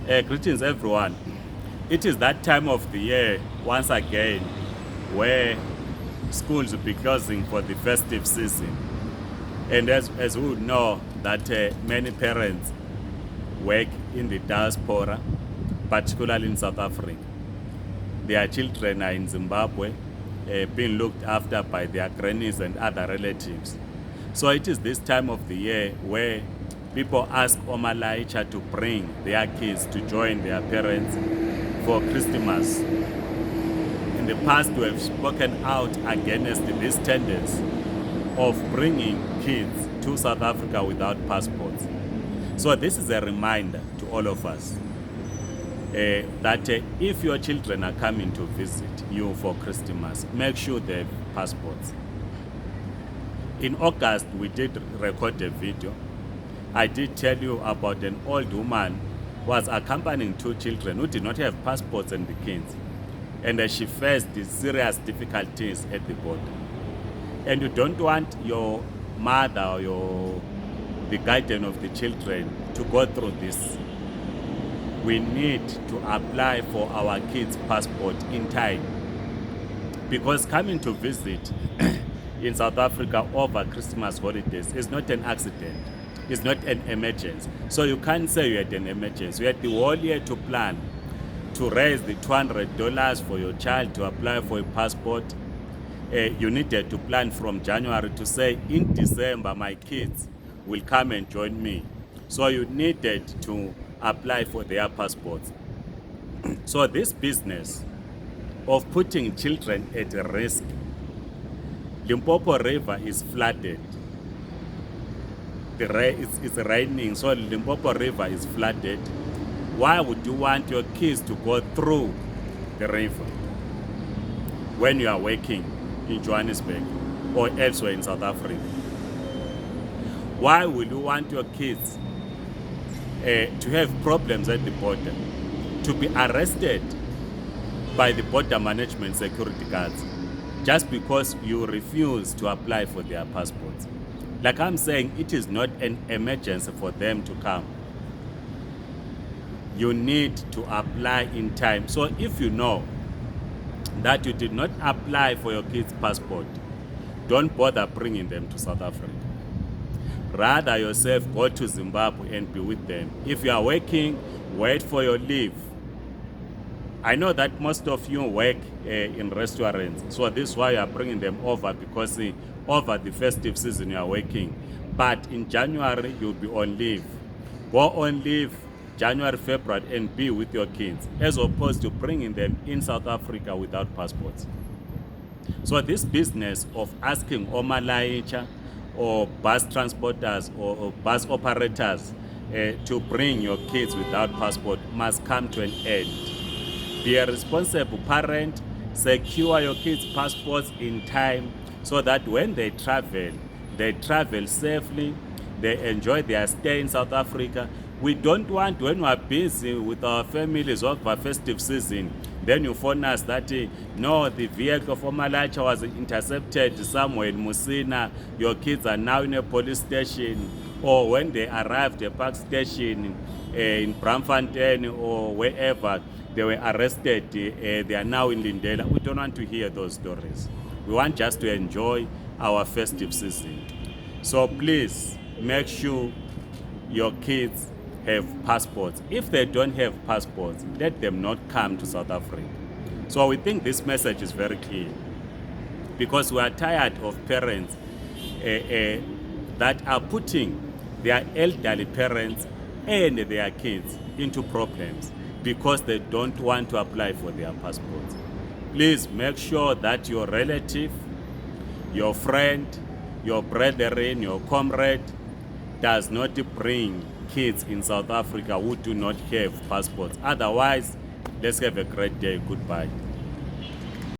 Greetings, everyone. It is that time of the year, once again, where schools will be closing for the festive season. And as we would know, that many parents work in the diaspora, particularly in South Africa. Their children are in Zimbabwe, being looked after by their grannies and other relatives. So it is this time of the year where people ask Omalaicha to bring their kids to join their parents for Christmas. In the past, we have spoken out against this tendency of bringing kids to South Africa without passports. So this is a reminder to all of us that if your children are coming to visit you for Christmas, make sure they have passports. In August, we did record a video. I did tell you about an old woman who was accompanying two children who did not have passports and the kids. And she faced serious difficulties at the border. And you don't want your mother or the guardian of the children to go through this. We need to apply for our kids' passport in time. Because coming to visit in South Africa over Christmas holidays is not an accident. It's not an emergency. So you can't say you had an emergency. You had the whole year to plan to raise the $200 for your child to apply for a passport. You needed to plan from January to say, in December, my kids will come and join me. So you needed to apply for their passports. So this business of putting children at risk, Limpopo River is flooded. It's raining, so Limpopo River is flooded. Why would you want your kids to go through the river when you are working in Johannesburg or elsewhere in South Africa? Why will you want your kids to have problems at the border, to be arrested by the border management security guards just because you refuse to apply for their passports? Like I'm saying, it is not an emergency for them to come. You need to apply in time. So if you know that you did not apply for your kid's passport, don't bother bringing them to South Africa. Rather yourself go to Zimbabwe and be with them. If you are working, wait for your leave. I know that most of you work in restaurants, so this is why you are bringing them over, because over the festive season you are working. But in January, you'll be on leave. Go on leave January, February, and be with your kids, as opposed to bringing them in South Africa without passports. So this business of asking Omalaicha or bus transporters or bus operators to bring your kids without passport must come to an end. Be a responsible parent, secure your kids' passports in time so that when they travel safely, they enjoy their stay in South Africa. We don't want, when we are busy with our families over festive season, then you phone us that, no, the vehicle of Omalaicha was intercepted somewhere in Musina, your kids are now in a police station, or when they arrived at a park station in Braamfontein or wherever, they were arrested, they are now in Lindela. We don't want to hear those stories. We want just to enjoy our festive season. So please make sure your kids have passports. If they don't have passports, let them not come to South Africa. So we think this message is very clear, because we are tired of parents that are putting their elderly parents and their kids into problems because they don't want to apply for their passports. Please make sure that your relative, your friend, your brethren, your comrade does not bring kids in South Africa who do not have passports. Otherwise, let's have a great day. Goodbye.